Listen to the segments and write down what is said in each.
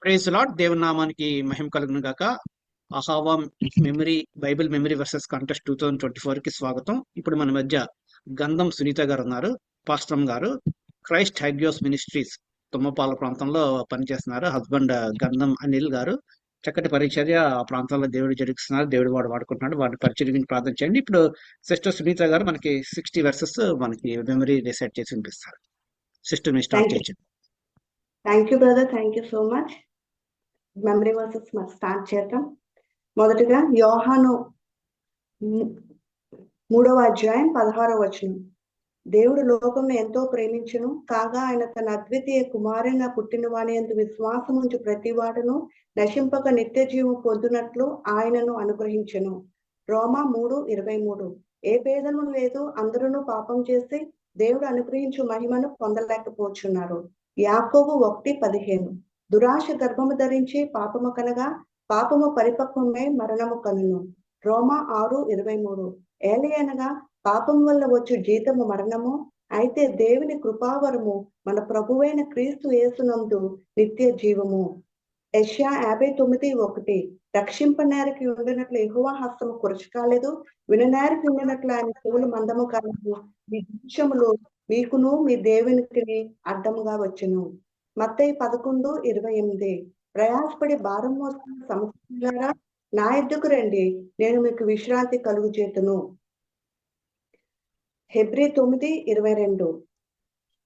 Praise lord. దేవుని నామానికి మహిమ కలుగును గాక. Ahava memory Bible memory verses contest 2024 కి స్వాగతం. ఇప్పుడు మన మధ్య గంధం సునీత గారు ఉన్నారు, పాస్టమ్ గారు. క్రైస్ట్ హైగ్యోస్ మినిస్ట్రీస్ తుమ్మపాల ప్రాంతంలో పనిచేస్తున్నారు. హస్బెండ్ గంధం అనిల్ గారు. చక్కటి పరిచర్య ఆ ప్రాంతంలో దేవుడు జరిగిస్తున్నారు. దేవుడు వాడు వాడుకుంటున్నాడు. వాడిని పరిచర్య గురించి ప్రార్థన చేయండి. ఇప్పుడు సిస్టర్ సునీత గారు మనకి 60 వర్సెస్ మనకి మెమరీ రిసెట్ చేసి వినిపిస్తారు. సిస్టర్ మీ స్టార్ట్ చేయొచ్చు. Thank you brother, thank you so much. Memory versus మనం స్టార్ట్ చేద్దాం. మొదటగా యోహాను 3వ అధ్యాయం 16వ వచనం. దేవుడు లోకంను ఎంతో ప్రేమించును, కాగా ఆయన తన అద్వితీయ కుమారునిగా పుట్టిన వాని యందు విశ్వాసం ఉంచు ప్రతి వాడును నశింపక నిత్య జీవం పొందునట్లు ఆయనను అనుగ్రహించెను. రోమా 3:23. ఏ భేదము లేదు, అందరూ పాపం చేసి దేవుడు అనుగ్రహించు మహిమను పొందలేకపోతున్నారు. యాకోబు 1:15. దురాశ గర్భము ధరించి పాపము కనగా పాపము పరిపక్వమై మరణము కనును. రోమా 6:23. ఏలయనగా పాపం వల్ల వచ్చు జీతము మరణము, అయితే దేవుని కృపావరము మన ప్రభువైన క్రీస్తు యేసునందు నిత్య జీవము. యెషయా 59:1. రక్షింపనేరకి ఉండినట్లు యెహోవా హస్తము కురచ కాలేదు, విననేరకి ఉండినట్లు ఆయన చెవులు మందము కాలేదు, మీ దృశ్యములు మీకును మీ దేవునికి అడ్డముగా వచ్చును. మత్తయి 11:28. ప్రయాసపడి భారం మోస్తున్న సమస్యలారా నా యొద్దకు రండి, నేను మీకు విశ్రాంతి కలుగు చేతును. హెబ్రీ 9:22.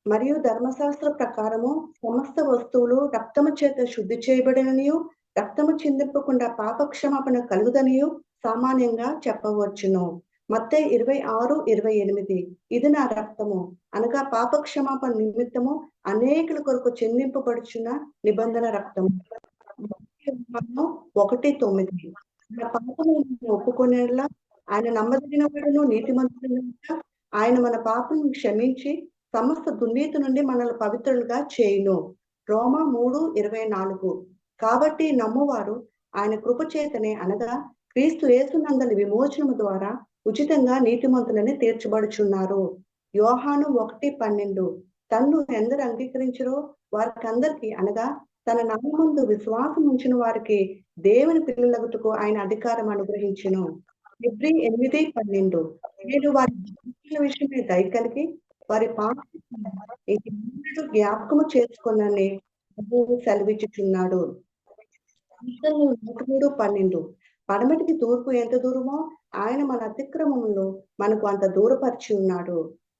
మరియు ధర్మశాస్త్ర ప్రకారము సమస్త వస్తువులు రక్తము చేత శుద్ధి చేయబడిననియు రక్తము చిందింపకుండా పాపక్షమాపణ కలుగుదనియు సామాన్యంగా చెప్పవచ్చును. మత్తయి 26:28. ఇది నా రక్తము అనగా పాపక్షమాపణ నిమిత్తము అనేకుల కొరకు చెందింపబడుచున్న నిబంధన రక్తము. 1:9. నా పాపము ఒప్పుకునేలా ఆయన నమ్మదగిన వాడును నీతిమంతుడును, ఆయన మన పాపను క్షమించి సమస్త దుర్నీతి నుండి మనల్ని పవిత్రులుగా చేయును. రోమా 3:24. కాబట్టి నమ్మువారు ఆయన కృప చేతనే అనగా క్రీస్తు యేసునందలి విమోచనము ద్వారా ఉచితంగా నీతిమంతులని తీర్చబడుచున్నారు. యోహాను 1:12. తన్ను ఎందరు అంగీకరించరో వారికందరికి అనగా తన నామమందు విశ్వాసం ఉంచిన వారికి దేవుని పిల్లలగుటకు ఆయన అధికారం అనుగ్రహించును. హెబ్రీ 8:12. నేను వారి విషయమే దయ కలిగి వారి పాపములను జ్ఞాపకము చేసుకొనని సెలవిచ్చుచున్నాడు. 3:12. పడమటికి తూర్పు ఎంత దూరమో ఆయన మన అతిక్రమములో మనకు అంత దూరపరిచి ఉన్నాడు.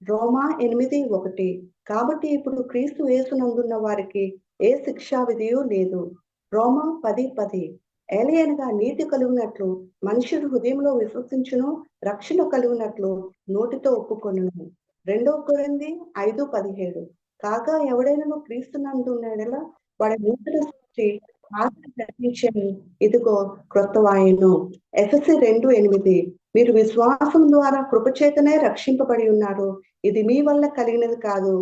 రోమా 8:1. కాబట్టి ఇప్పుడు క్రీస్తు యేసునందున్న వారికి ఏ శిక్షా విధియు లేదు. రోమా 10:10. ఏలయనగా నీతి కలుగునట్లు మనుషుడు హృదయంలో విశ్వసించును, రక్షణ కలుగునట్లు నోటితో ఒప్పుకొనును. 2 కొరింథీ 5:17. కాగా ఎవడైనా క్రీస్తునందున్నడలా వాడి నూతన సృష్టి, గతించెను, ఇదిగో క్రొత్తవాయెను. ఎఫెసీ 2:8. మీరు విశ్వాసం ద్వారా కృపచేతనే రక్షింపబడి ఉన్నారు, ఇది మీ వల్ల కలిగినది కాదు,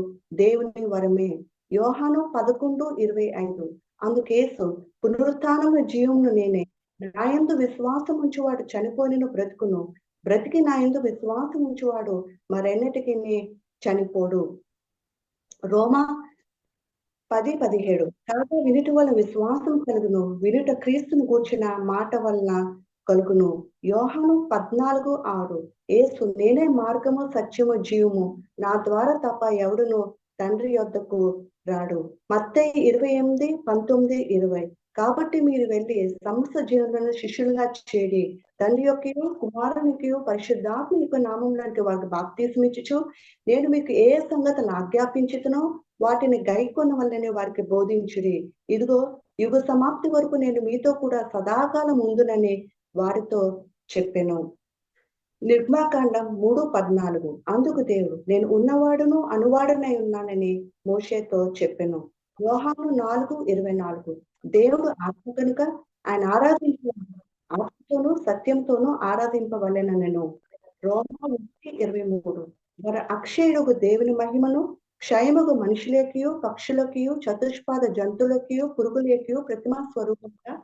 దేవుని వరమే. యోహాను 11:25. అందుకేసు పునరుత్థానము జీవమును నేనే, నాయందు విశ్వాసం ఉంచువాడు చనిపోయినను బ్రతుకును, బ్రతికి నాయందు విశ్వాసం ఉంచువాడు మరెన్నటికి చనిపోడు. రోమా 10:17. కాగా వినుట వల్ల విశ్వాసం కలుగును, వినుట క్రీస్తును కూర్చిన మాట వలన కలుగును. యోహాను 14:6. యేసు నేనే మార్గము సత్యము జీవము, నా ద్వారా తప్ప ఎవడును తండ్రి యొద్దకు రాడు. మత్తయి 28:19-20. కాబట్టి మీరు వెళ్ళి సమస్త జనులను శిష్యులుగా చేరి తండ్రి యొక్కయు కుమారునికియు పరిశుద్ధాత్మ యొక్క నామములో వారికి బాప్తిస్మిచ్చుచు నేను మీకు ఏ సంగతులు ఆజ్ఞాపించుతునో వాటిని గైకొన్న వల్లనే వారికి బోధించుడి. ఇదిగో యుగ సమాప్తి వరకు నేను మీతో కూడా సదాకాలం ఉందునని వారితో చెప్పెను. నిర్గమకాండం 3:14. అందుకు దేవుడు నేను ఉన్నవాడును అనువాడునై ఉన్నానని మోషేతో చెప్పెను. యోహాను 4:24. దేవుడు ఆత్మ కనుక ఆయన ఆరాధించ ఆత్మతోనూ సత్యంతోనూ ఆరాధింపవలెననెను. రోమా 1:23. మరి అక్షయుడు దేవుని మహిమను క్షయముగు మనుషులకియు పక్షులకియు చతుష్పాద జంతువులకియు పురుగులకియు ప్రతిమా స్వరూపంగా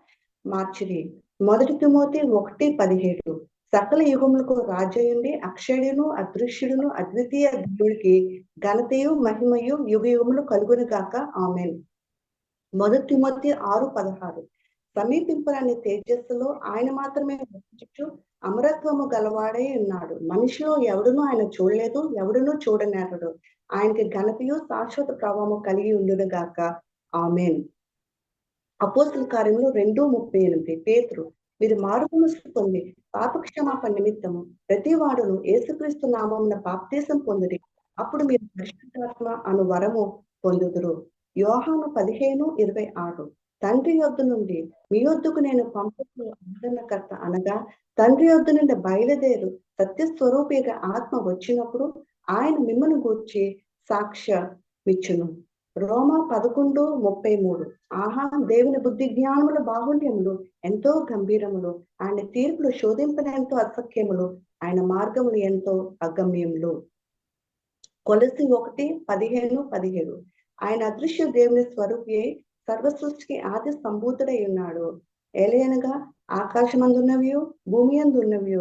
మార్చిరి. 1 తిమోతి 1:17. సకల యుగములకు రాజయుండి అక్షయుడును అదృశ్యుడును అద్వితీయ దేవుడికి ఘనతయు మహిమయు యుగ యుగములు కలుగును గాక. ఆమేన్. మొదటి తిమోతి 6:16 సమీపింపరాని తేజస్సులో ఆయన మాత్రమే వర్తించుచు అమరత్వము గలవాడై ఉన్నాడు. మనిషిలో ఎవడునూ ఆయన చూడలేదు, ఎవడునూ చూడనేరడు. ఆయనకి ఘనతయు శాశ్వత ప్రభావము కలిగి ఉండును గాక. ఆమేన్. అపోస్తుల కార్యములు 2:38 పేతురు, మీరు మారుమనస్సు పొంది పాపక్షమాపణ నిమిత్తము ప్రతి వాడును యేసుక్రీస్తు నామమున బాప్తీసం పొందుడి, అప్పుడు మీరు పరిశుద్ధాత్మ అను వరము పొందుదురు. యోహాను 15:26 తండ్రి యొద్ద నుండి మీ యొద్దకు నేను పంపుతున్న ఆదరణకర్త అనగా తండ్రి యొద్ద నుండి బయలుదేరు సత్యస్వరూపిగా ఆత్మ వచ్చినప్పుడు ఆయన మిమ్మల్ని గూర్చి సాక్ష్యమిచ్చును. రోమా 11:33 ఆహా, దేవుని బుద్ధి జ్ఞానముల బాహుళ్యములు ఎంతో గంభీరములు, ఆయన తీర్పులు శోధింపనెంతో అసఖ్యములు, ఆయన మార్గములు ఎంతో అగమ్యములు. కొలసి 1:15-17 ఆయన అదృశ్య దేవుని స్వరూపి అయి సర్వ సృష్టికి ఆది సంభూతుడై ఉన్నాడు. ఏలయనగా ఆకాశమందున్నవి భూమి అందున్నవి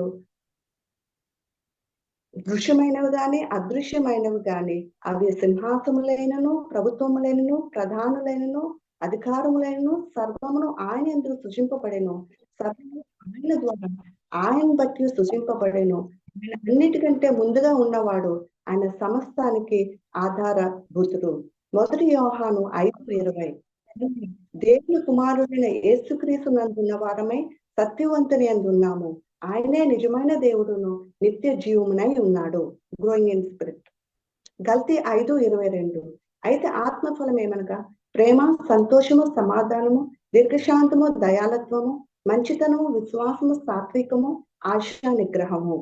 దృశ్యమైనవి గాని అదృశ్యమైనవి గాని అవి సింహాసములైనను ప్రభుత్వములైనను ప్రధానులైనను అధికారములైనను సర్వమును ఆయన ఎందుకు సృజింపబడెను. సర్వము ఆయన ద్వారా ఆయన బట్టి సృజింపబడెను. ఆయన అన్నిటికంటే ముందుగా ఉన్నవాడు, ఆయన సమస్తానికి ఆధారభూతుడు. మొదటి యోహాను 5:20 దేవుని కుమారుడైన యేసుక్రీస్తు నందున్న వారమై సత్యవంతుని అందున్నాము. ఆయనే నిజమైన దేవుడును నిత్య జీవమునై ఉన్నాడు. Growing in spirit. గల్తీ 5:22 అయితే ఆత్మఫలం ఏమనగా ప్రేమ, సంతోషము, సమాధానము, దీర్ఘశాంతము, దయాలత్వము, మంచితనము, విశ్వాసము, సాత్వికము, ఆశా నిగ్రహము.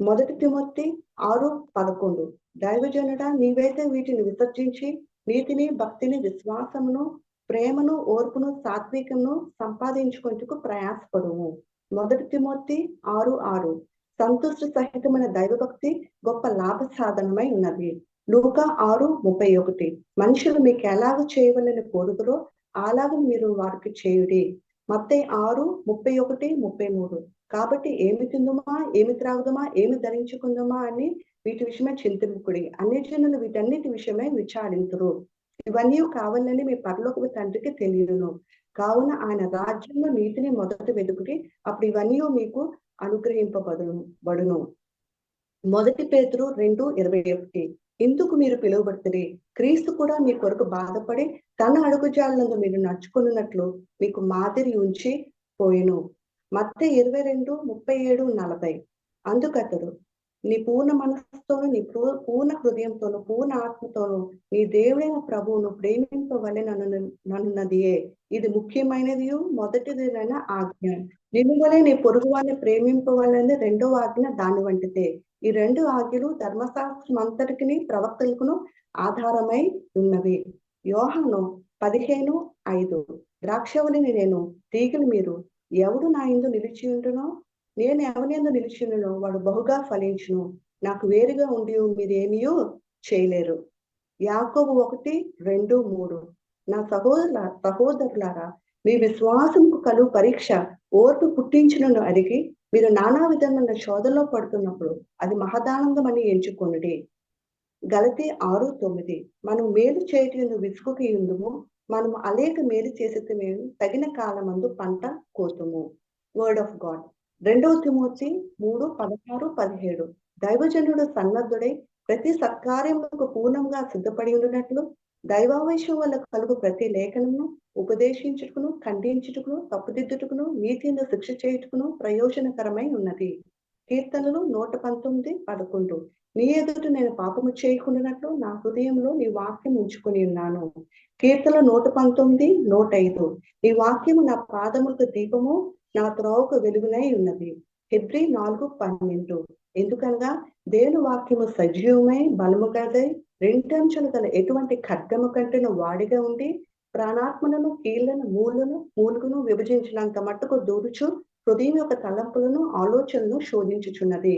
మొదటి తిమోతి 6:11 దైవజనుడా, నీవైతే వీటిని విసర్జించి నీతిని, భక్తిని, విశ్వాసమును, ప్రేమను, ఓర్పును, సాత్వికమును సంపాదించుకుంటూ ప్రయాసపడుము. మొదటి తిమోతి 6:6 సంతుష్టి సహితమైన దైవభక్తి గొప్ప లాభ సాధనమై ఉన్నది. లూకా 6:31 మనుషులు మీకు ఎలాగ చేయవలని కోరుదురో అలాగ మీరు వారికి చేయుడి. మత్తయి 6:31-33 కాబట్టి ఏమి తిందుమా, ఏమి త్రాగుదమా, ఏమి ధరించుకుందామా అని వీటి విషయమై చింతింపుకుడి. అన్ని జనులు వీటన్నిటి విషయమై విచారింతురు. ఇవన్నీ కావాలని మీ పరలోకపు తండ్రికి తెలియను. కావున ఆయన రాజ్యంలో నీతిని మొదట వెతుకుడి, అప్పుడు ఇవన్నీ మీకు అనుగ్రహింపబడును. మొదటి పేతురు 2:21 ఇందుకు మీరు పిలువబడుతుంది. క్రీస్తు కూడా మీ కొరకు బాధపడి తన అడుగుజాడలందు మీరు నడుచుకున్నట్లు మీకు మాదిరి ఉంచి పోయెను. మత్తయి 22:37-40 అందుకతడు నీ పూర్ణ మనస్సుతోను, నీ పూర్ణ హృదయంతోను, పూర్ణ ఆత్మతోను నీ దేవుడైన ప్రభువును ప్రేమింపవలెనన్నదియే ఇది ముఖ్యమైనది మొదటిదైన ఆజ్ఞ. నిన్ను వలె నీ పొరుగు వారిని ప్రేమింపవలనది రెండవ ఆజ్ఞ దాని వంటిదే. ఈ రెండు ఆజ్ఞలు ధర్మశాస్త్రం అంతటికి ప్రవక్తలకును ఆధారమై ఉన్నవి. యోహాను 15:5 ద్రాక్షవల్లిని నేను, తీగలు మీరు. ఎవడు నా యందు నిలిచి ఉండునో, నేను ఎవరి యందు నిలిచి ఉండునో వాడు బహుగా ఫలించును. నాకు వేరుగా ఉండి మీరేమీయో చేయలేరు. యాకోబు 1:2-3 నా సహోదరులారా, మీ విశ్వాసంకు కలుగు పరీక్ష ఓర్పు పుట్టించునను అడిగి మీరు నానా విధమైన శోధనలో పడుతున్నప్పుడు అది మహదానందం అని ఎంచుకొనుడి. గలతీ 6:9 మనం మేలు చేయటం విసుగుకి ఉందుము, మనము అనేక మేలు చేసేది మేము తగిన కాలమందు పంట కోతుము. Word of God. 2 తిమోతి 3:16-17 దైవజనుడు సన్నద్ధుడై ప్రతి సత్కార్యములకు పూర్ణంగా సిద్ధపడి ఉండినట్లు దైవావేశం వల్ల కలుగు ప్రతి లేఖనమును ఉపదేశించుటకును, ఖండించుటకును, తప్పుదిద్దుటకును, నీతిని శిక్ష చేయుటకును ప్రయోజనకరమై ఉన్నది. కీర్తనలు 119:11 నీ ఎదుట నేను పాపము చేయకుండానట్లు నా హృదయంలో నీ వాక్యం ఉంచుకొని ఉన్నాను. కీర్తన 119:105 నీ వాక్యము నా పాదములకు దీపము, నా త్రోవకు వెలుగునై ఉన్నది. హెబ్రీ 4:12 ఎందుకనగా దేవుని వాక్యము సజీవమై బలము గలదై రెండంచులు గల ఎటువంటి ఖడ్గము కంటేను వాడిగా ఉండి ప్రాణాత్మలను, కీళ్లను, మూలుగును విభజించినంత మట్టుకు దూరుచు హృదయం యొక్క తలంపులను, ఆలోచనలను శోధించుచున్నది.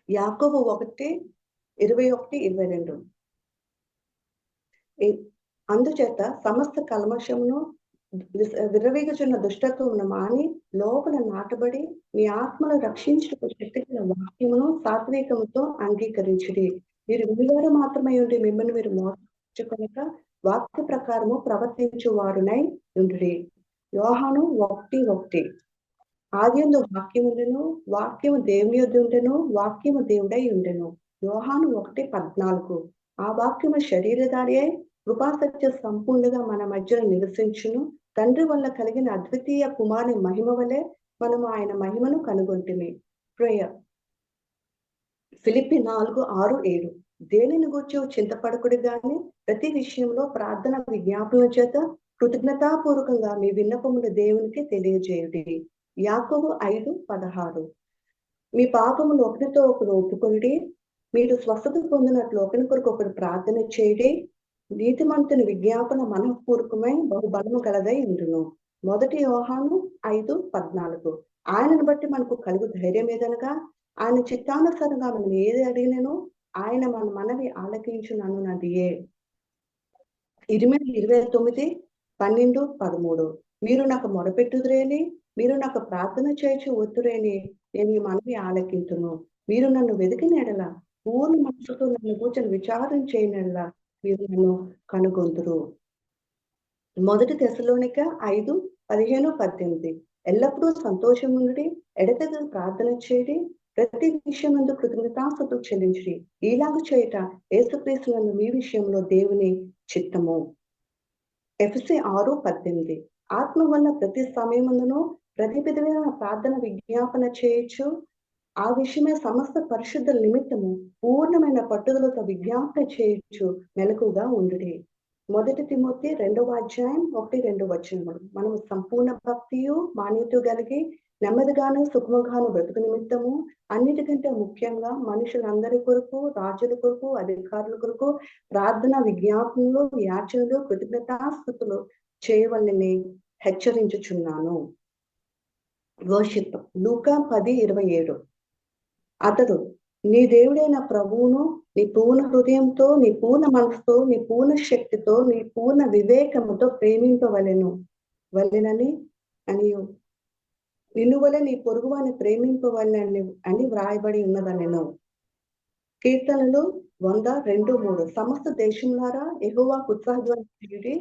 యాకోబు 1:21-22 అందుచేత సమస్త కల్మషమును విర్రవీగుచున్న దుష్టత్వమును మాని లోపల నాటబడి మీ ఆత్మను రక్షించుటకు శక్తిగల వాక్యమును సాత్వికముతో అంగీకరించుడి. మీరు వినివారు మాత్రమే ఉండి మిమ్మల్ని మీరు మోసపుచ్చుకొనక వాక్య ప్రకారము ప్రవర్తించు వారునై ఉండుడి. యోహాను 1:1. ఆదియందు వాక్యం ఉండెను, వాక్యము దేవుని యొద్ద ఉండెను, వాక్యము దేవుడై ఉండెను. యోహాను 1:14. ఆ వాక్యము శరీరధారి అయి కృపాసత్య సంపూర్ణంగా మన మధ్యలో నివసించును. తండ్రి వల్ల కలిగిన అద్వితీయ కుమారుని మహిమ వలె మనము ఆయన మహిమను కనుగొంటిమి. ప్రేయర్. ఫిలిప్పి 4:6-7. దేనిని గూర్చి చింతపడకుడి గాని ప్రతి విషయంలో ప్రార్థన విజ్ఞాపన చేత కృతజ్ఞతాపూర్వకంగా మీ విన్నపములు దేవునికి తెలియజేయుడి. యాకోబు 5:16. మీ పాపములు ఒకరితో ఒకరు ఒప్పుకొనుడి, మీరు స్వస్థత పొందినట్లు ఒకరి కొరకు ఒకరు ప్రార్థన చేయుడి. నీతిమంతుని విజ్ఞాపన మనఃపూర్వకమై బహుబలము గలదై ఉండును. 1 యోహాను 5:14. ఆయనను బట్టి మనకు కలుగు ధైర్యం ఏదనగా ఆయన చిత్తానుసారంగా మనం ఏది అడిగినను ఆయన మన మనవి ఆలకించునన్నదియే. ఇర్మీయా 29:12-13. మీరు నాకు మొరపెట్టుదురేని, మీరు నాకు ప్రార్థన చేయించు ఒత్తురేని, నేను ఈ మనవి ఆలకింతును. మీరు నన్ను వెతికిన ఎడల పూర్ణ మనసుతో నన్ను కూర్చొని విచారం చేయని ఎడల మీరు నన్ను కనుగొందురు. 1 తెస్సలోనిక 5:15-18. ఎల్లప్పుడూ సంతోషముండి ఎడతెగక ప్రార్థన చేయడి, ప్రతి విషయమందు కృతజ్ఞతాస్తుతులు చెల్లించుడి. ఈలాగు చేయట యేసుక్రీస్తునందు మీ విషయంలో దేవుని చిత్తము. ఎఫెసీ 6:18. ఆత్మ వల్ల ప్రతి సమయమందును ప్రతి విధమైన ప్రార్థన విజ్ఞాపన చేయొచ్చు. ఆ విషయమే సమస్త పరిశుద్ధుల నిమిత్తము పూర్ణమైన పట్టుదలతో విజ్ఞాపన చేయొచ్చు. మెలకుగా ఉండుడి. 1 తిమోతి 2:1-2. మనము సంపూర్ణ భక్తియు మాన్యత కలిగి నెమ్మదిగాను సుఖముగాను బ్రతుకు నిమిత్తము అన్నిటికంటే ముఖ్యంగా మనుషులందరి కొరకు, రాజుల కొరకు, అధికారుల కొరకు ప్రార్థన విజ్ఞాపనలు, యాచనలు, కృతజ్ఞతాస్తుతులు చేయవలెనని హెచ్చరించుచున్నాను. వర్షిప్. లూకా 10:27. అతడు నీ దేవుడైన ప్రభువును నీ పూర్ణ హృదయంతో, నీ పూర్ణ మనసుతో, నీ పూర్ణ శక్తితో, నీ పూర్ణ వివేకముతో ప్రేమింపవలెనని నిన్ను వలె నీ పొరుగువాని ప్రేమింపవలెనని అని వ్రాయబడి ఉన్నదనెను. కీర్తనలు 100:2-3. సమస్త దేశములారా యెహోవాకు ఉత్సాహధ్వని చేయుడి,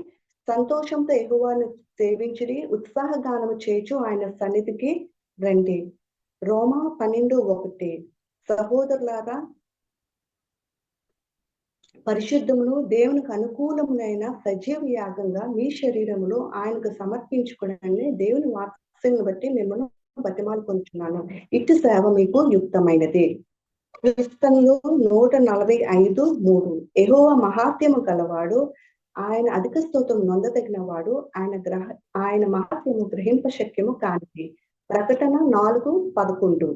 సంతోషంతో యెహోవాను సేవించుడి, ఉత్సాహగానము చేయుచు ఆయన సన్నిధికి రండి. రోమా 12:1. సహోదరులారా, పరిశుద్ధమును దేవునికి అనుకూలమునైన సజీవ యాగంగా మీ శరీరములు ఆయనకు సమర్పించుకోవడాన్ని దేవుని వాక్యాన్ని బట్టి మిమ్మల్ని బతిమాలుకొంటున్నాను. ఇటు సేవ మీకు యుక్తమైనది. కీర్తనలు 145:3. యెహోవా మహాత్యము గలవాడు, ఆయన అధిక స్తోత్రం నొందదగిన వాడు, ఆయన మహాత్యము గ్రహింప శక్యము కానిది. ప్రకటన 4:11.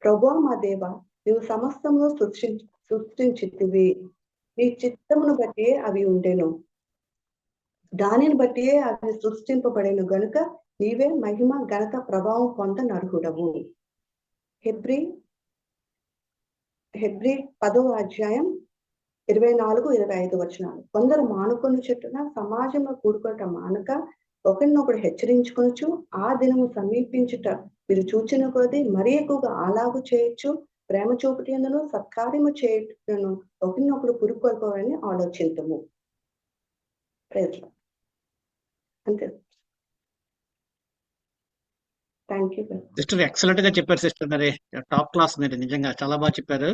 ప్రభువా మా దేవా, నీవు సమస్తమును సృష్టించితివి, నీ చిత్తమును బట్టి అవి ఉండెను, దానిని బట్టి అవి సృష్టింపబడెను గనుక నీవే మహిమ ఘనత ప్రభావం పొందనర్హుడవు. హెబ్రీ 10:24-25. కొందరు మానుకొని చెట్టున సమాజంలో కూడుకోవటం మానక ఒకరినొకడు హెచ్చరించుకొనొచ్చు. ఆ దినము సమీపించుట మీరు చూచిన కొద్దీ మరీ ఎక్కువగా అలాగు చేయొచ్చు. ప్రేమ చూపుటను సత్కార్యము చేయటను ఒకరినొకడు పురుకొల్పోవాలని ఆలోచించము. అంతే. Thank you. సిస్టర్ ఎక్సలెంట్ గా చెప్పారు సిస్టర్. మరి టాప్ క్లాస్ మీరు నిజంగా చాలా బాగా చెప్పారు.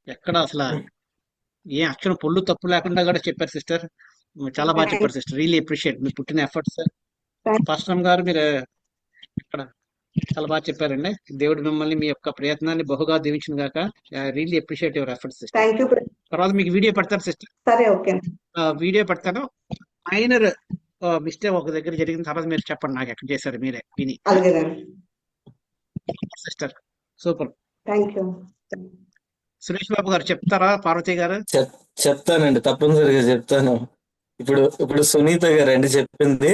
ఎక్కడ అసలు ఏ అక్షరం పొల్లు తప్పు లేకుండా కూడా చెప్పారు సిస్టర్. చాలా బాగా చెప్పారు సిస్టర్. రియలీ అప్రిషియేట్ మీరు పుట్టిన ఎఫర్ట్స్. పాస్టర్ గారు మీరు ఇక్కడ చాలా బాగా చెప్పారండి. దేవుడు మిమ్మల్ని మీ యొక్క ప్రయత్నాన్ని బహుగా దీవించిన గాక. Really appreciate your efforts sister. తర్వాత మీకు వీడియో పెడతారు సిస్టర్. సరే, ఓకే. వీడియో పెడతాను. మైనర్ మిస్టేక్ ఒక దగ్గర జరిగిన తర్వాత మీరు చెప్పండి నాకు ఎక్కడ చేశారు మీరే విని. Sister super. Thank you. Suresh Babu గారు చెప్తారా? పార్వతి గారు చెప్తానండి, తప్పనిసరిగా చెప్తాను. ఇప్పుడు సునీత గారు అండి చెప్పింది.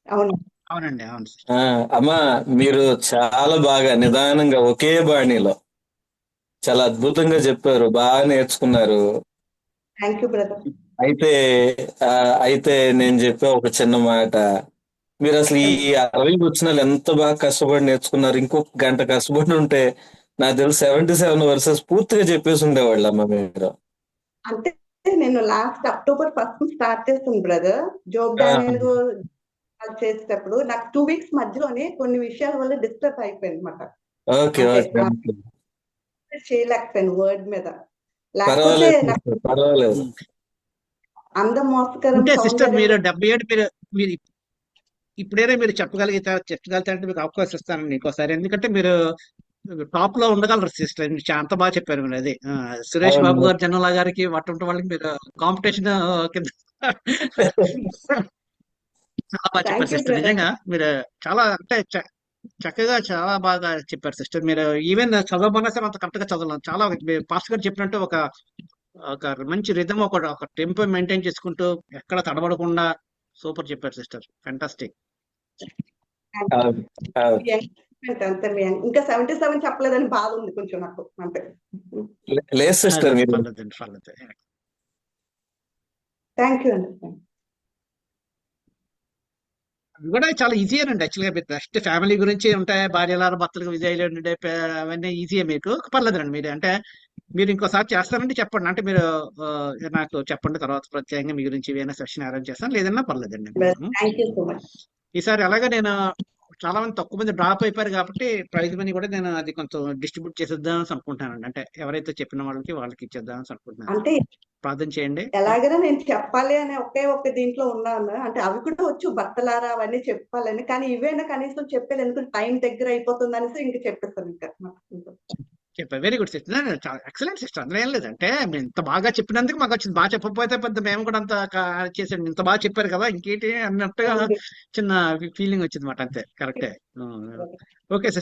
అవునండి, అవును. అమ్మా, మీరు చాలా బాగా నిదానంగా ఒకే బాణీలో చాలా అద్భుతంగా చెప్పారు, బాగా నేర్చుకున్నారు. అయితే నేను చెప్పే ఒక చిన్న మాట, మీరు అసలు ఈ 60 వచనాలు ఎంత బాగా కష్టపడి నేర్చుకున్నారు. ఇంకొక గంట కష్టపడి ఉంటే నాకు తెలుసు 77 వర్సెస్ పూర్తిగా చెప్పేసి ఉండేవాళ్ళమ్మా మీరు. అంటే నేను లాస్ట్ అక్టోబర్ 1 స్టార్ట్ చేస్తాను బ్రదర్. జోబ్ డానియల్ చేసేటప్పుడు నాకు 2 వీక్స్ మధ్యలోనే కొన్ని విషయాల వల్ల డిస్టర్బ్ అయిపోయింది అనమాట. ఓకే అంటే ఓకే చేయలేకపోయాను వర్డ్ మీద. లేకపోతే పర్వాలేదు నాకు sister, పర్వాలేదు. అందం మోసకరం ఉంటే సిస్టర్ సౌందర్యం మీరు 77 మీరు ఇప్పుడైనా మీరు చెప్పగలిగితే మీకు అవకాశం ఇస్తానండి ఇంకోసారి. ఎందుకంటే మీరు టాప్ లో ఉండగలరు సిస్టర్. మీరు అంత బాగా చెప్పారు మీరు. అది సురేష్ బాబు అవును. గారు, జనరల్ గారికి అటువంటి వాళ్ళకి మీరు కాంపిటీషన్ కింద చాలా బాగా చెప్పారు థ్యాంక్ యూ సిస్టర్. బ్రదర్. నిజంగా మీరు చాలా అంటే చక్కగా చాలా బాగా చెప్పారు సిస్టర్. మీరు ఈవెన్ చదవమన్నా సరే అంత కరెక్ట్ గా చదవలేదు. చాలా పాస్ట్ గారు చెప్పినట్టు ఒక ఒక మంచి రిథమ్, ఒక టెంపో మెయింటైన్ చేసుకుంటూ ఎక్కడ తడబడకుండా సూపర్ చెప్పారు సిస్టర్. ఫెంటాస్టిక్. అవును, అవును. అంతే ఇంకా 77 చెప్పలేదని బాధ ఉంది కొంచెం నాకు అంతే. లేదు సిస్టర్, మీరు పర్లేదండి, పర్లేదు. థ్యాంక్ యూ అండి. అవి కూడా చాలా ఈజీయేనండి యాక్చువల్గా. మీరు నెక్స్ట్ ఫ్యామిలీ గురించి ఉంటాయి, భార్యలార భర్తలకు విజయాలు ఉండే అవన్నీ ఈజీయే. మీకు పర్లేదండి. మీరు అంటే మీరు ఇంకోసారి చేస్తానంటే చెప్పండి. అంటే మీరు నాకు చెప్పండి, తర్వాత ప్రత్యేకంగా మీ గురించి ఏమైనా సెషన్ అరేంజ్ చేస్తాను, లేదన్నా పర్లేదండి. Thank you so much. ఈసారి అలాగే నేను చాలా మంది తక్కువ మంది డ్రాప్ అయిపోయారు కాబట్టి ప్రైజ్ మనీ కూడా నేను అది కొంచెం డిస్ట్రిబ్యూట్ చేసేద్దామని అనుకుంటానండి. అంటే ఎవరైతే చెప్పిన వాళ్ళకి ఇచ్చేద్దామని అనుకుంటున్నాను. అంటే ప్రార్థన చేయండి. ఎలాగైనా నేను చెప్పాలి అనే ఒకే దీంట్లో ఉన్నాను. అంటే అవి కూడా వచ్చు, భర్తలారా అవన్నీ చెప్పాలని. కానీ ఇవైనా కనీసం చెప్పేది, ఎందుకంటే టైం దగ్గర అయిపోతుంది అనేసి ఇంక చెప్పేస్తాను ఇంకా. చెప్పారు. Very good sister. చాలా ఎక్సలెంట్ సిస్టర్. అందులో ఏం లేదంటే మీరు ఇంత బాగా చెప్పినందుకు మాకు వచ్చింది. బాగా చెప్పకపోతే పెద్ద మేము కూడా అంత చేసాడు. ఇంత బాగా చెప్పారు కదా ఇంకేంటి అన్నట్టుగా చిన్న ఫీలింగ్ వచ్చింది మాట. అంతే, కరెక్టే. Okay sister.